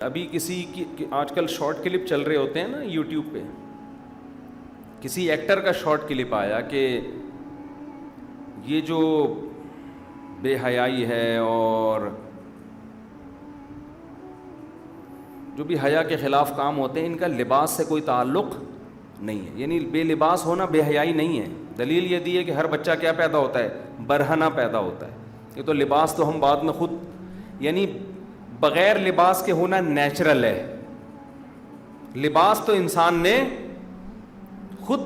ابھی کسی کی آج کل شارٹ کلپ چل رہے ہوتے ہیں نا یوٹیوب پہ، کسی ایکٹر کا شارٹ کلپ آیا کہ یہ جو بے حیائی ہے اور جو بھی حیا کے خلاف کام ہوتے ہیں ان کا لباس سے کوئی تعلق نہیں ہے، یعنی بے لباس ہونا بے حیائی نہیں ہے۔ دلیل یہ دی ہے کہ ہر بچہ کیا پیدا ہوتا ہے؟ برہنہ پیدا ہوتا ہے۔ یہ تو لباس تو ہم بعد میں خود، یعنی بغیر لباس کے ہونا نیچرل ہے، لباس تو انسان نے خود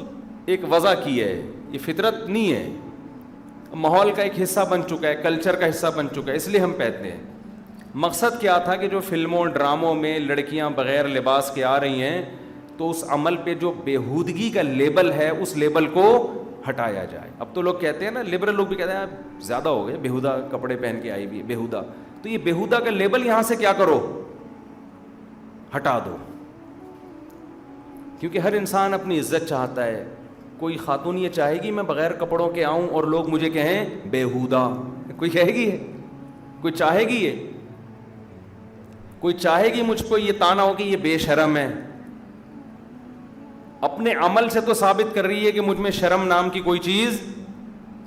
ایک وضع کی ہے، یہ فطرت نہیں ہے، ماحول کا ایک حصہ بن چکا ہے، کلچر کا حصہ بن چکا ہے، اس لیے ہم پہنتے ہیں۔ مقصد کیا تھا کہ جو فلموں ڈراموں میں لڑکیاں بغیر لباس کے آ رہی ہیں تو اس عمل پہ جو بےہودگی کا لیبل ہے اس لیبل کو ہٹایا جائے۔ اب تو لوگ کہتے ہیں نا، لبرل لوگ بھی کہتے ہیں زیادہ ہو گئے، بےہودہ کپڑے پہن کے آئی بھی بےہودہ، تو یہ بےہودہ کا لیبل یہاں سے کیا کرو، ہٹا دو، کیونکہ ہر انسان اپنی عزت چاہتا ہے۔ کوئی خاتون یہ چاہے گی میں بغیر کپڑوں کے آؤں اور لوگ مجھے کہیں بےہودہ؟ کوئی کہے گی؟ کوئی چاہے گی؟ یہ کوئی چاہے گی مجھ کو یہ طعنہ ہو کہ یہ بے شرم ہے؟ اپنے عمل سے تو ثابت کر رہی ہے کہ مجھ میں شرم نام کی کوئی چیز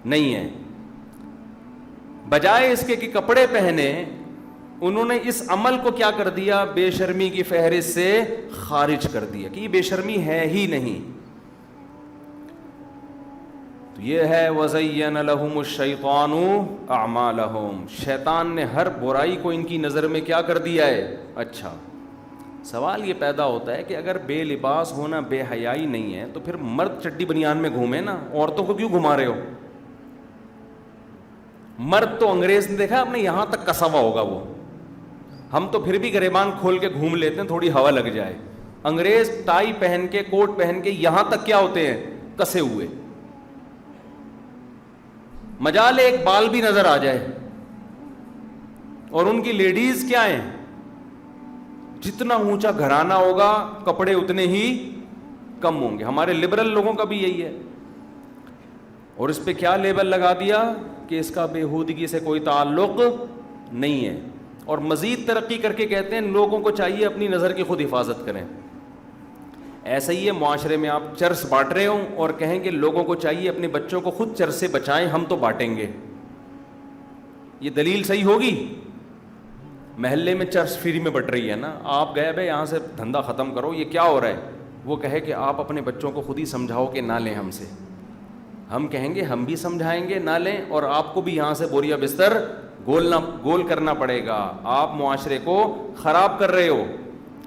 نہیں ہے۔ بجائے اس کے کہ کپڑے پہنے، انہوں نے اس عمل کو کیا کر دیا؟ بے شرمی کی فہرست سے خارج کر دیا کہ یہ بے شرمی ہے ہی نہیں۔ تو یہ ہے وَزَيَّنَ لَهُمُ الشَّيْطَانُ أَعْمَالَهُمْ، شیطان نے ہر برائی کو ان کی نظر میں کیا کر دیا ہے؟ اچھا، سوال یہ پیدا ہوتا ہے کہ اگر بے لباس ہونا بے حیائی نہیں ہے تو پھر مرد چڈی بنیان میں گھومے نا، عورتوں کو کیوں گھما رہے ہو؟ مرد تو انگریز نے دیکھا آپ نے یہاں تک کسا ہوا ہوگا، وہ ہم تو پھر بھی گریبان کھول کے گھوم لیتے ہیں تھوڑی ہوا لگ جائے، انگریز ٹائی پہن کے کوٹ پہن کے یہاں تک کیا ہوتے ہیں؟ کسے ہوئے، مجال ایک بال بھی نظر آ جائے۔ اور ان کی لیڈیز کیا ہیں؟ جتنا اونچا گھرانہ ہوگا کپڑے اتنے ہی کم ہوں گے۔ ہمارے لبرل لوگوں کا بھی یہی ہے، اور اس پہ کیا لیبل لگا دیا کہ اس کا بےہودگی سے کوئی تعلق نہیں ہے۔ اور مزید ترقی کر کے کہتے ہیں لوگوں کو چاہیے اپنی نظر کی خود حفاظت کریں۔ ایسا ہی ہے معاشرے میں آپ چرس بانٹ رہے ہوں اور کہیں کہ لوگوں کو چاہیے اپنے بچوں کو خود چرس سے بچائیں، ہم تو بانٹیں گے، یہ دلیل صحیح ہوگی؟ محلے میں چرس فری میں بٹ رہی ہے نا، آپ گئے بھائی یہاں سے دھندا ختم کرو، یہ کیا ہو رہا ہے؟ وہ کہے کہ آپ اپنے بچوں کو خود ہی سمجھاؤ کہ نہ لیں ہم سے، ہم کہیں گے ہم بھی سمجھائیں گے نہ لیں، اور آپ کو بھی یہاں سے بوریا بستر گول کرنا پڑے گا، آپ معاشرے کو خراب کر رہے ہو۔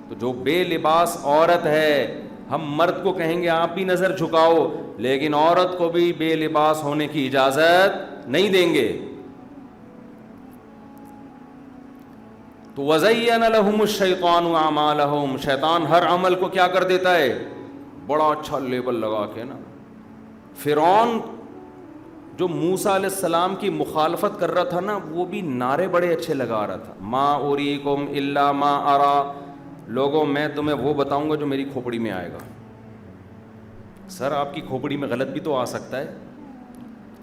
تو جو بے لباس عورت ہے، ہم مرد کو کہیں گے آپ بھی نظر جھکاؤ، لیکن عورت کو بھی بے لباس ہونے کی اجازت نہیں دیں گے۔ تو وَزَيَّنَ لَهُمُ الشَّيْطَانُ أَعْمَالَهُمْ، شیطان ہر عمل کو کیا کر دیتا ہے؟ بڑا اچھا لیبل لگا کے نا۔ فرعون جو موسیٰ علیہ السلام کی مخالفت کر رہا تھا نا، وہ بھی نعرے بڑے اچھے لگا رہا تھا، مَا أُرِيكُمْ إِلَّا مَا أَرَى، لوگوں میں تمہیں وہ بتاؤں گا جو میری کھوپڑی میں آئے گا۔ سر آپ کی کھوپڑی میں غلط بھی تو آ سکتا ہے۔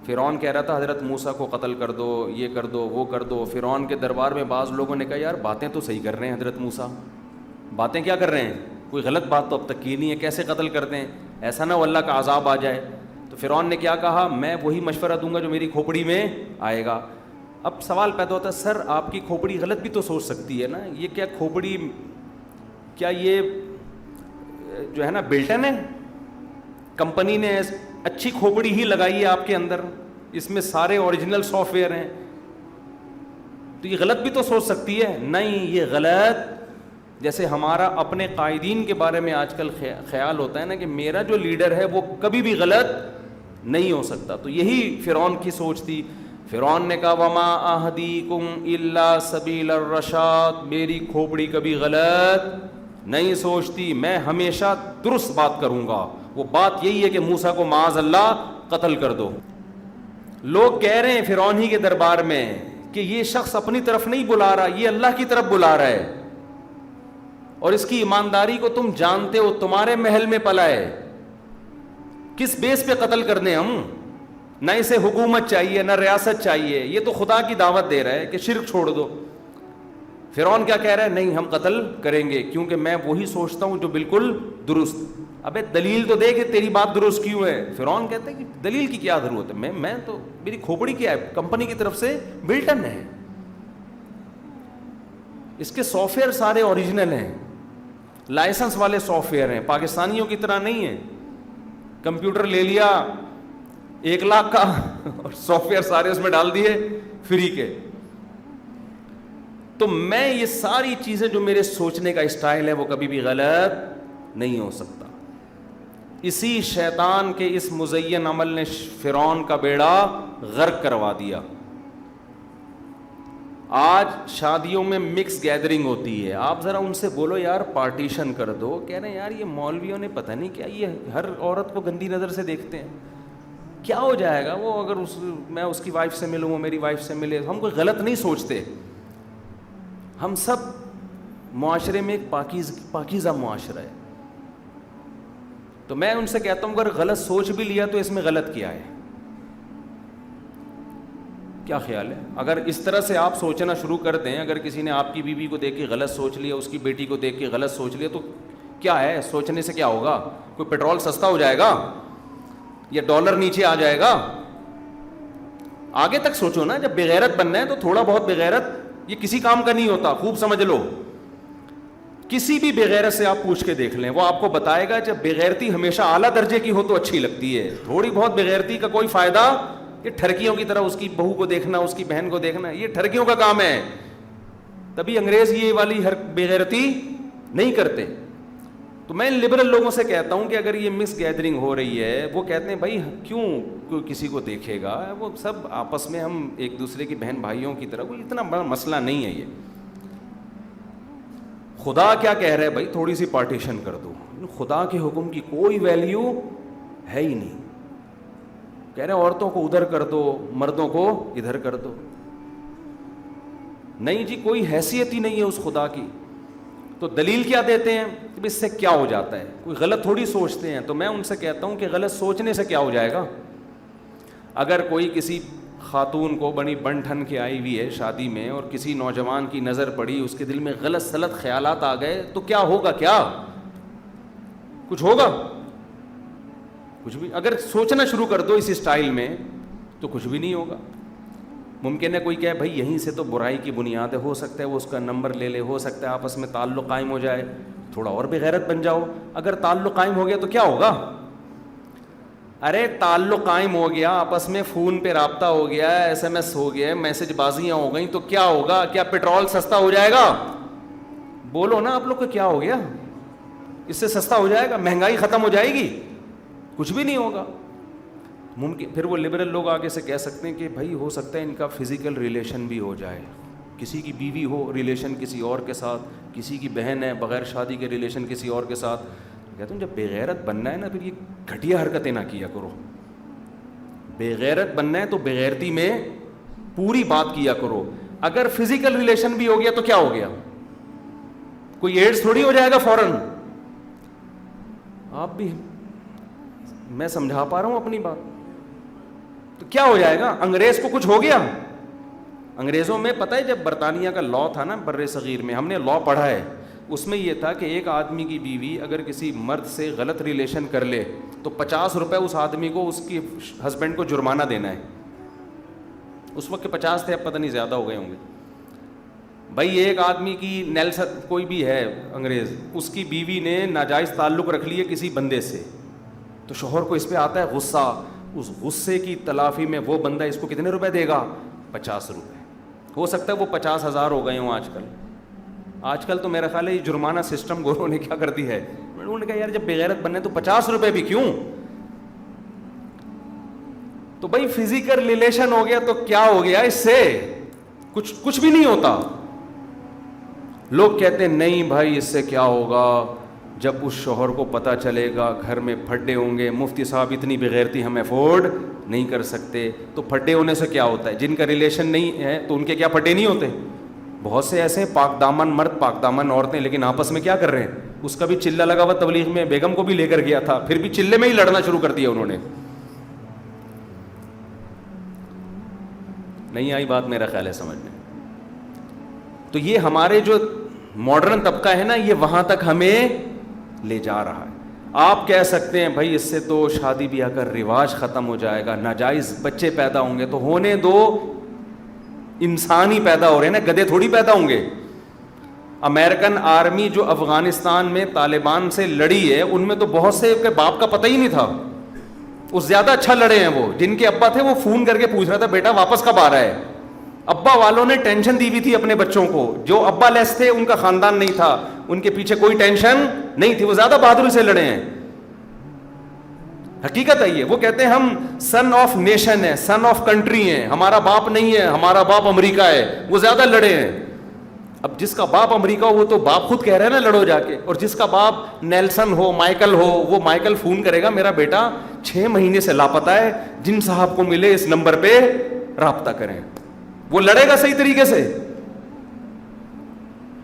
فرعون کہہ رہا تھا حضرت موسیٰ کو قتل کر دو، یہ کر دو، وہ کر دو۔ فرعون کے دربار میں بعض لوگوں نے کہا یار باتیں تو صحیح کر رہے ہیں حضرت موسیٰ، باتیں کیا کر رہے ہیں؟ کوئی غلط بات تو اب تک کی نہیں ہے، کیسے قتل کرتے ہیں؟ ایسا نہ ہو اللہ کا عذاب آ جائے۔ تو فرعون نے کیا کہا؟ میں وہی مشورہ دوں گا جو میری کھوپڑی میں آئے گا۔ اب سوال پیدا ہوتا ہے سر آپ کی کھوپڑی غلط بھی تو سوچ سکتی ہے نا، یہ کیا کھوپڑی، کیا یہ جو ہے نا بلٹن ہے؟ کمپنی نے اچھی کھوپڑی ہی لگائی ہے آپ کے اندر، اس میں سارے اوریجنل سافٹ ویئر ہیں، تو یہ غلط بھی تو سوچ سکتی ہے؟ نہیں، یہ غلط، جیسے ہمارا اپنے قائدین کے بارے میں آج کل خیال ہوتا ہے نا کہ میرا جو لیڈر ہے وہ کبھی بھی غلط نہیں ہو سکتا، تو یہی فرعون کی سوچ تھی۔ فرعون نے کہا وَمَا أَهْدِيكُمْ إِلَّا سَبِيلَ الرَّشَادِ، میری کھوپڑی کبھی غلط نہیں سوچتی، میں ہمیشہ درست بات کروں گا۔ وہ بات یہی ہے کہ موسیٰ کو معاذ اللہ قتل کر دو۔ لوگ کہہ رہے ہیں فرعون ہی کے دربار میں کہ یہ شخص اپنی طرف نہیں بلا رہا، یہ اللہ کی طرف بلا رہا ہے، اور اس کی ایمانداری کو تم جانتے ہو، تمہارے محل میں پلا ہے، کس بیس پہ قتل کر دیں ہم؟ نہ اسے حکومت چاہیے نہ ریاست چاہیے، یہ تو خدا کی دعوت دے رہا ہے کہ شرک چھوڑ دو۔ فرعون کیا کہہ رہا ہے؟ نہیں ہم قتل کریں گے کیونکہ میں وہی سوچتا ہوں جو بالکل درست. ابے دلیل تو دے کہ تیری بات درست کیوں ہے. فرعون کہتا ہے کہ دلیل کی کیا ضرورت ہے, میں تو میری کھوپڑی کیا ہے, کمپنی کی طرف سے بلٹن ہے, اس کے سافٹ ویئر سارے اوریجنل ہیں, لائسنس والے سافٹ ویئر ہیں, پاکستانیوں کی طرح نہیں ہے کمپیوٹر لے لیا 1 لاکھ کا اور سافٹ ویئر سارے اس میں ڈال دیے فری کے. تو میں یہ ساری چیزیں جو میرے سوچنے کا اسٹائل ہے وہ کبھی بھی غلط نہیں ہو سکتا. اسی شیطان کے اس مزین عمل نے فرعون کا بیڑا غرق کروا دیا. آج شادیوں میں مکس گیدرنگ ہوتی ہے, آپ ذرا ان سے بولو یار پارٹیشن کر دو, کہہ رہے ہیں یار یہ مولویوں نے پتہ نہیں کیا یہ ہر عورت کو گندی نظر سے دیکھتے ہیں, کیا ہو جائے گا وہ اگر میں اس کی وائف سے ملوں وہ میری وائف سے ملے. ہم کوئی غلط نہیں سوچتے, ہم سب معاشرے میں ایک پاکیزہ معاشرہ ہے. تو میں ان سے کہتا ہوں اگر غلط سوچ بھی لیا تو اس میں غلط کیا ہے, کیا خیال ہے؟ اگر اس طرح سے آپ سوچنا شروع کر دیں, اگر کسی نے آپ کی بیوی کو دیکھ کے غلط سوچ لیا, اس کی بیٹی کو دیکھ کے غلط سوچ لیا, تو کیا ہے سوچنے سے کیا ہوگا؟ کوئی پیٹرول سستا ہو جائے گا یا ڈالر نیچے آ جائے گا؟ آگے تک سوچو نا. جب بغیرت بننا ہے تو تھوڑا بہت بغیرت یہ کسی کام کا نہیں ہوتا, خوب سمجھ لو. کسی بھی بغیرت سے آپ پوچھ کے دیکھ لیں, وہ آپ کو بتائے گا جب بغیرتی ہمیشہ اعلیٰ درجے کی ہو تو اچھی لگتی ہے, تھوڑی بہت بغیرتی کا کوئی فائدہ. یہ ٹھرکیوں کی طرح اس کی بہو کو دیکھنا, اس کی بہن کو دیکھنا, یہ ٹھرکیوں کا کام ہے. تبھی انگریز یہ والی ہر بغیرتی نہیں کرتے. تو میں لبرل لوگوں سے کہتا ہوں کہ اگر یہ مکس گیدرنگ ہو رہی ہے, وہ کہتے ہیں بھائی کیوں کوئی کسی کو دیکھے گا, وہ سب آپس میں ہم ایک دوسرے کی بہن بھائیوں کی طرح, کوئی اتنا بڑا مسئلہ نہیں ہے یہ. خدا کیا کہہ رہا ہے بھائی تھوڑی سی پارٹیشن کر دو. خدا کے حکم کی کوئی ویلیو ہے ہی نہیں. کہہ رہے ہیں عورتوں کو ادھر کر دو, مردوں کو ادھر کر دو. نہیں جی, کوئی حیثیت ہی نہیں ہے اس خدا کی. تو دلیل کیا دیتے ہیں کہ اس سے کیا ہو جاتا ہے, کوئی غلط تھوڑی سوچتے ہیں. تو میں ان سے کہتا ہوں کہ غلط سوچنے سے کیا ہو جائے گا. اگر کوئی کسی خاتون کو بڑی بن ٹھن کے آئی ہوئی ہے شادی میں اور کسی نوجوان کی نظر پڑی, اس کے دل میں غلط سلط خیالات آ گئے, تو کیا ہوگا؟ کیا کچھ ہوگا؟ کچھ بھی. اگر سوچنا شروع کر دو اس اسٹائل میں تو کچھ بھی نہیں ہوگا. ممکن ہے کوئی کہے بھائی یہیں سے تو برائی کی بنیاد ہے, ہو سکتا ہے وہ اس کا نمبر لے لے, ہو سکتا ہے آپس میں تعلق قائم ہو جائے, تھوڑا اور بغیرت بن جاؤ. اگر تعلق قائم ہو گیا تو کیا ہوگا؟ ارے تعلق قائم ہو گیا, آپس میں فون پہ رابطہ ہو گیا, SMS ہو گیا, میسج بازیاں ہو گئیں, تو کیا ہوگا؟ کیا پیٹرول سستا ہو جائے گا؟ بولو نا آپ لوگ کو, کیا ہو گیا؟ اس سے سستا ہو جائے گا؟ مہنگائی ختم ہو جائے گی؟ کچھ بھی نہیں ہوگا. ممکن پھر وہ لبرل لوگ آگے سے کہہ سکتے ہیں کہ بھائی ہو سکتا ہے ان کا فزیکل ریلیشن بھی ہو جائے, کسی کی بیوی ہو ریلیشن کسی اور کے ساتھ, کسی کی بہن ہے بغیر شادی کے ریلیشن کسی اور کے ساتھ. کہتا ہوں جب بغیرت بننا ہے نا پھر یہ گھٹیا حرکتیں نہ کیا کرو. بغیرت بننا ہے تو بغیرتی میں پوری بات کیا کرو. اگر فزیکل ریلیشن بھی ہو گیا تو کیا ہو گیا؟ کوئی ایڈز تھوڑی ہو جائے گا فوراً. آپ بھی, میں سمجھا پا رہا ہوں اپنی بات. تو کیا ہو جائے گا؟ انگریز کو کچھ ہو گیا؟ انگریزوں میں پتہ ہے جب برطانیہ کا لا تھا نا بر صغیر میں, ہم نے لا پڑھا ہے, اس میں یہ تھا کہ ایک آدمی کی بیوی اگر کسی مرد سے غلط ریلیشن کر لے تو 50 روپے اس آدمی کو اس کی ہسبینڈ کو جرمانہ دینا ہے. اس وقت کے 50 تھے, اب پتہ نہیں زیادہ ہو گئے ہوں گے. بھائی ایک آدمی کی نیلسن کوئی بھی ہے انگریز, اس کی بیوی نے ناجائز تعلق رکھ لیے کسی بندے سے, تو شوہر کو اس پہ آتا ہے غصہ. اس غصے کی تلافی میں وہ بندہ اس کو کتنے روپے دے گا؟ 50 روپے. ہو سکتا ہے وہ 50,000 ہو گئے ہوں آج کل تو میرا خیال ہے یہ جرمانہ سسٹم گوروں نے کیا کر دی ہے. انہوں نے کہا یار جب بغیرت بننے تو 50 روپے بھی کیوں. تو بھائی فزیکل ریلیشن ہو گیا تو کیا ہو گیا اس سے؟ کچھ بھی نہیں ہوتا. لوگ کہتے ہیں نہیں بھائی اس سے کیا ہوگا, جب اس شوہر کو پتہ چلے گا گھر میں پھڈے ہوں گے, مفتی صاحب اتنی بغیرتی ہم افورڈ نہیں کر سکتے. تو پھڈے ہونے سے کیا ہوتا ہے؟ جن کا ریلیشن نہیں ہے تو ان کے کیا پھڈے نہیں ہوتے؟ بہت سے ایسے پاک دامن مرد, پاک دامن عورتیں, لیکن آپس میں کیا کر رہے ہیں؟ اس کا بھی چلہ لگا ہوا تبلیغ میں, بیگم کو بھی لے کر گیا تھا, پھر بھی چلے میں ہی لڑنا شروع کر دیا انہوں نے. نہیں آئی بات میرا خیال ہے سمجھ میں. تو یہ ہمارے جو ماڈرن طبقہ ہے نا, یہ وہاں تک ہمیں لے جا رہا ہے. آپ کہہ سکتے ہیں بھائی اس سے تو شادی بیاہ کا رواج ختم ہو جائے گا, ناجائز بچے پیدا ہوں گے, تو ہونے دو, انسان ہی پیدا ہو رہے ہیں نا, گدھے تھوڑی پیدا ہوں گے. امریکن آرمی جو افغانستان میں طالبان سے لڑی ہے, ان میں تو بہت سے کے باپ کا پتہ ہی نہیں تھا. اس زیادہ اچھا لڑے ہیں وہ, جن کے ابا تھے وہ فون کر کے پوچھ رہا تھا بیٹا واپس کب آ رہا ہے. ابا والوں نے ٹینشن دی ہوئی تھی اپنے بچوں کو. جو ابا لیس تھے ان کا خاندان نہیں تھا, ان کے پیچھے کوئی ٹینشن نہیں تھی, وہ زیادہ بہادری سے لڑے ہیں. حقیقت ہے یہ. وہ کہتے ہیں ہم سن آف نیشن ہے, سن آف کنٹری ہیں, ہمارا باپ نہیں ہے, ہمارا باپ امریکہ ہے. وہ زیادہ لڑے ہیں. اب جس کا باپ امریکہ ہو وہ تو باپ خود کہہ رہے ہیں نا لڑو جا کے, اور جس کا باپ نیلسن ہو, مائیکل ہو, وہ مائیکل فون کرے گا میرا بیٹا 6 مہینے سے لاپتہ ہے, جن صاحب کو ملے اس نمبر پہ رابطہ کریں. وہ لڑے گا صحیح طریقے سے.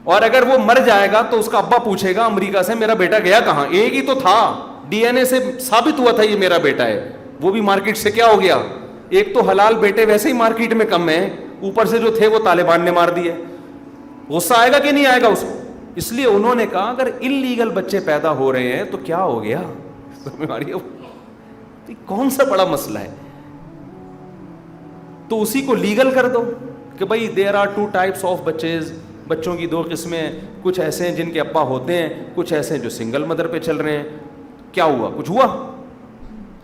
اور اگر وہ مر جائے گا تو اس کا ابا پوچھے گا امریکہ سے میرا بیٹا گیا کہاں, ایک ہی تو تھا, ڈی این اے سے ثابت ہوا تھا یہ میرا بیٹا ہے, وہ بھی مارکیٹ سے کیا ہو گیا. ایک تو حلال بیٹے ویسے ہی مارکیٹ میں کم ہیں, اوپر سے جو تھے وہ طالبان نے مار دیے. غصہ آئے گا کہ نہیں آئے گا اس کو. اس لیے انہوں نے کہا اگر انلیگل بچے پیدا ہو رہے ہیں تو کیا ہو گیا, کون سا بڑا مسئلہ ہے, تو اسی کو لیگل کر دو کہ بھائی دیر آر 2 types آف بچیز, بچوں کی 2 قسمیں, کچھ ایسے ہیں جن کے ابا ہوتے ہیں, کچھ ایسے ہیں جو سنگل مدر پہ چل رہے ہیں. کیا ہوا, کچھ ہوا؟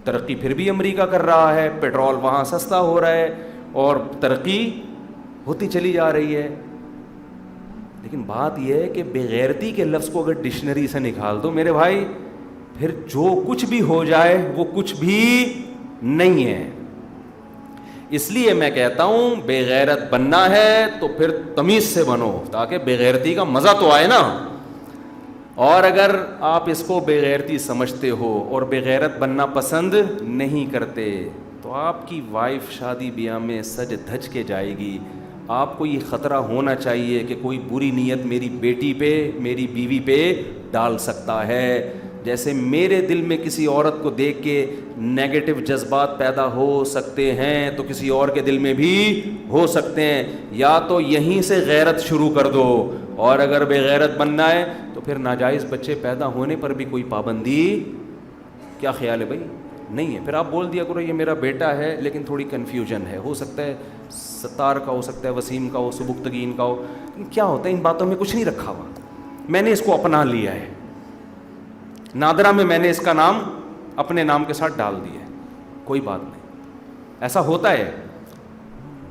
ترقی پھر بھی امریکہ کر رہا ہے, پیٹرول وہاں سستا ہو رہا ہے اور ترقی ہوتی چلی جا رہی ہے. لیکن بات یہ ہے کہ بےغیرتی کے لفظ کو اگر ڈکشنری سے نکال دو میرے بھائی, پھر جو کچھ بھی ہو جائے وہ کچھ بھی نہیں ہے. اس لیے میں کہتا ہوں بے غیرت بننا ہے تو پھر تمیز سے بنو, تاکہ بے غیرتی کا مزہ تو آئے نا. اور اگر آپ اس کو بے غیرتی سمجھتے ہو اور بے غیرت بننا پسند نہیں کرتے تو آپ کی وائف شادی بیاہ میں سج دھج کے جائے گی. آپ کو یہ خطرہ ہونا چاہیے کہ کوئی بری نیت میری بیٹی پہ, میری بیوی پہ ڈال سکتا ہے. جیسے میرے دل میں کسی عورت کو دیکھ کے نیگیٹو جذبات پیدا ہو سکتے ہیں تو کسی اور کے دل میں بھی ہو سکتے ہیں. یا تو یہیں سے غیرت شروع کر دو, اور اگر بے غیرت بننا ہے تو پھر ناجائز بچے پیدا ہونے پر بھی کوئی پابندی, کیا خیال ہے بھائی, نہیں ہے. پھر آپ بول دیا کرو یہ میرا بیٹا ہے لیکن تھوڑی کنفیوژن ہے, ہو سکتا ہے ستار کا ہو سکتا ہے, وسیم کا ہو, سبکتگین کا ہو. کیا ہوتا ہے ان باتوں میں کچھ نہیں رکھا ہوا, میں نے اس کو اپنا لیا ہے. نادرہ میں نے اس کا نام اپنے نام کے ساتھ ڈال دیا ہے, کوئی بات نہیں. ایسا ہوتا ہے.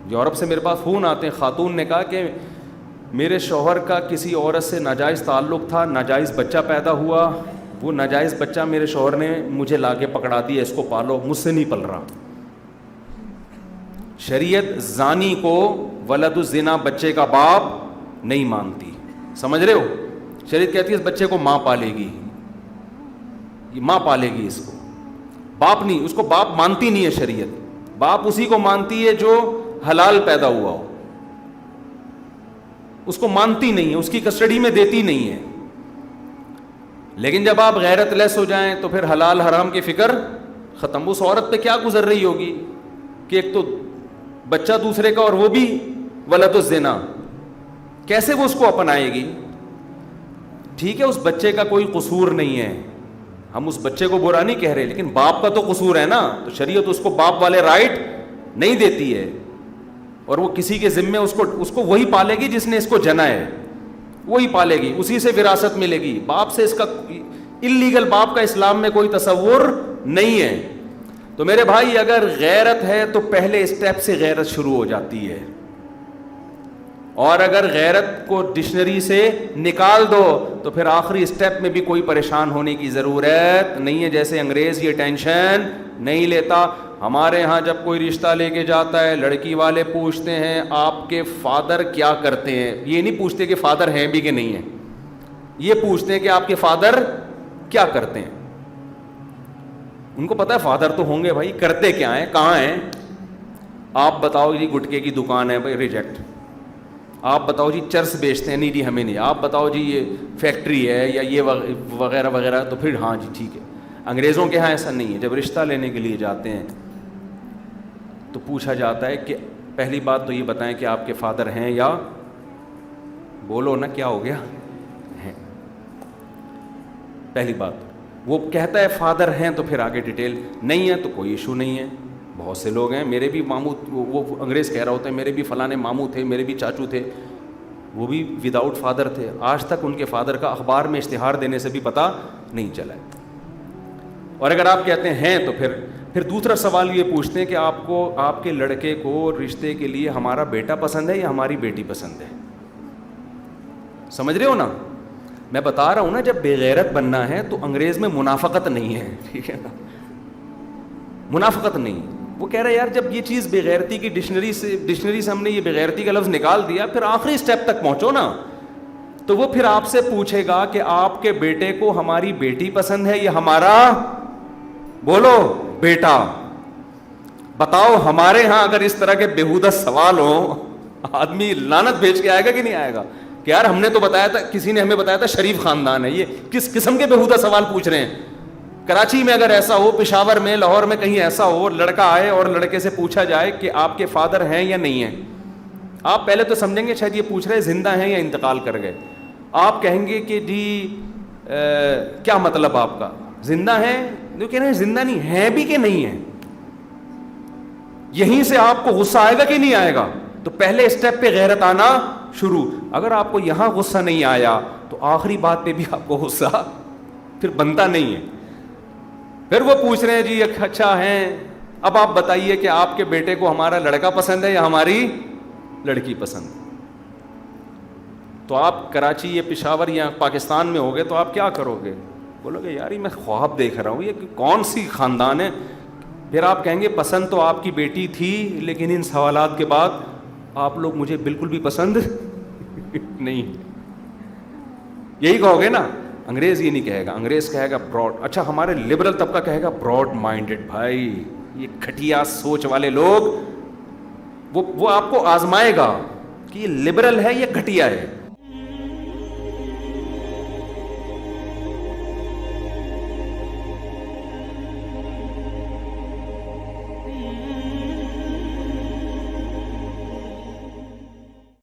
یورپ سے میرے پاس فون آتے ہیں, خاتون نے کہا کہ میرے شوہر کا کسی عورت سے ناجائز تعلق تھا, ناجائز بچہ پیدا ہوا, وہ ناجائز بچہ میرے شوہر نے مجھے لا کے پکڑا دیا, اس کو پالو, مجھ سے نہیں پل رہا. شریعت زانی کو ولد الزنا بچے کا باپ نہیں مانتی, سمجھ رہے ہو. شریعت کہتی ہے اس بچے کو ماں پالے گی, یہ ماں پالے گی اس کو, باپ نہیں. اس کو باپ مانتی نہیں ہے شریعت, باپ اسی کو مانتی ہے جو حلال پیدا ہوا ہو, اس کو مانتی نہیں ہے, اس کی کسٹڈی میں دیتی نہیں ہے. لیکن جب آپ غیرت لیس ہو جائیں تو پھر حلال حرام کی فکر ختم. اس عورت پہ کیا گزر رہی ہوگی کہ ایک تو بچہ دوسرے کا اور وہ بھی ولد الزنا, کیسے وہ اس کو اپنائے گی. ٹھیک ہے اس بچے کا کوئی قصور نہیں ہے, ہم اس بچے کو برا نہیں کہہ رہے, لیکن باپ کا تو قصور ہے نا. تو شریعت اس کو باپ والے رائٹ نہیں دیتی ہے, اور وہ کسی کے ذمے اس کو وہی پالے گی جس نے اس کو جنا ہے, وہی پالے گی, اسی سے وراثت ملے گی. باپ سے اس کا انلیگل باپ کا اسلام میں کوئی تصور نہیں ہے. تو میرے بھائی اگر غیرت ہے تو پہلے اسٹیپ سے غیرت شروع ہو جاتی ہے, اور اگر غیرت کو ڈکشنری سے نکال دو تو پھر آخری اسٹیپ میں بھی کوئی پریشان ہونے کی ضرورت نہیں ہے. جیسے انگریز یہ ٹینشن نہیں لیتا. ہمارے ہاں جب کوئی رشتہ لے کے جاتا ہے لڑکی والے پوچھتے ہیں آپ کے فادر کیا کرتے ہیں, یہ نہیں پوچھتے کہ فادر ہیں بھی کہ نہیں ہیں, یہ پوچھتے ہیں کہ آپ کے فادر کیا کرتے ہیں. ان کو پتا ہے فادر تو ہوں گے بھائی, کرتے کیا ہیں, کہاں ہیں. آپ بتاؤ جی گٹکے کی دکان ہے, بھائی ریجیکٹ. آپ بتاؤ جی چرس بیچتے ہیں, نہیں جی ہمیں نہیں. آپ بتاؤ جی یہ فیکٹری ہے یا یہ وغیرہ وغیرہ, تو پھر ہاں جی ٹھیک ہے. انگریزوں کے ہاں ایسا نہیں ہے. جب رشتہ لینے کے لیے جاتے ہیں تو پوچھا جاتا ہے کہ پہلی بات تو یہ بتائیں کہ آپ کے فادر ہیں یا بولو نا کیا ہو گیا ہے. پہلی بات وہ کہتا ہے فادر ہیں تو پھر آگے ڈیٹیل نہیں ہے تو کوئی ایشو نہیں ہے. بہت سے لوگ ہیں, میرے بھی ماموں, وہ انگریز کہہ رہا ہوتا ہے میرے بھی فلاں ماموں تھے, میرے بھی چاچو تھے, وہ بھی وداؤٹ فادر تھے, آج تک ان کے فادر کا اخبار میں اشتہار دینے سے بھی پتہ نہیں چلا ہے. اور اگر آپ کہتے ہیں تو پھر دوسرا سوال یہ پوچھتے ہیں کہ آپ کو, آپ کے لڑکے کو رشتے کے لیے ہمارا بیٹا پسند ہے یا ہماری بیٹی پسند ہے. سمجھ رہے ہو نا, میں بتا رہا ہوں نا, جب بے غیرت بننا ہے تو انگریز میں منافقت نہیں ہے, ٹھیک ہے نا, منافقت نہیں. وہ کہہ رہے یار جب یہ چیز بے غیرتی کی ڈکشنری سے ہم نے یہ بے غیرتی کا لفظ نکال دیا, پھر آخری اسٹیپ تک پہنچو نا. تو وہ پھر آپ سے پوچھے گا کہ آپ کے بیٹے کو ہماری بیٹی پسند ہے یا ہمارا, بولو بیٹا. بتاؤ ہمارے ہاں اگر اس طرح کے بیہودہ سوال ہوں, آدمی لعنت بھیج کے آئے گا کہ نہیں آئے گا کہ یار ہم نے تو بتایا تھا, کسی نے ہمیں بتایا تھا شریف خاندان ہے, یہ کس قسم کے بیہودہ سوال پوچھ رہے ہیں. کراچی میں اگر ایسا ہو, پشاور میں, لاہور میں کہیں ایسا ہو, لڑکا آئے اور لڑکے سے پوچھا جائے کہ آپ کے فادر ہیں یا نہیں ہیں, آپ پہلے تو سمجھیں گے شاید یہ پوچھ رہے زندہ ہیں یا انتقال کر گئے. آپ کہیں گے کہ جی کیا مطلب آپ کا, زندہ ہیں؟ جو کہہ رہے ہیں زندہ نہیں ہیں بھی کہ نہیں ہیں. یہیں سے آپ کو غصہ آئے گا کہ نہیں آئے گا. تو پہلے اسٹیپ پہ غیرت آنا شروع. اگر آپ کو یہاں غصہ نہیں آیا تو آخری بات پہ بھی آپ کو غصہ پھر بنتا نہیں ہے. پھر وہ پوچھ رہے ہیں جی اچھا ہیں, اب آپ بتائیے کہ آپ کے بیٹے کو ہمارا لڑکا پسند ہے یا ہماری لڑکی پسند. تو آپ کراچی یا پشاور یا پاکستان میں ہوگے تو آپ کیا کرو گے؟ بولو گے یار میں خواب دیکھ رہا ہوں, یہ کون سی خاندان ہے. پھر آپ کہیں گے پسند تو آپ کی بیٹی تھی, لیکن ان سوالات کے بعد آپ لوگ مجھے بالکل بھی پسند نہیں. یہی کہو گے نا. انگریز یہ نہیں کہے گا, انگریز کہے گا براڈ. اچھا ہمارے لبرل طبقہ کہے گا براڈ مائنڈڈ. بھائی یہ گھٹیا سوچ والے لوگ, وہ آپ کو آزمائے گا کہ یہ لبرل ہے یا گھٹیا ہے.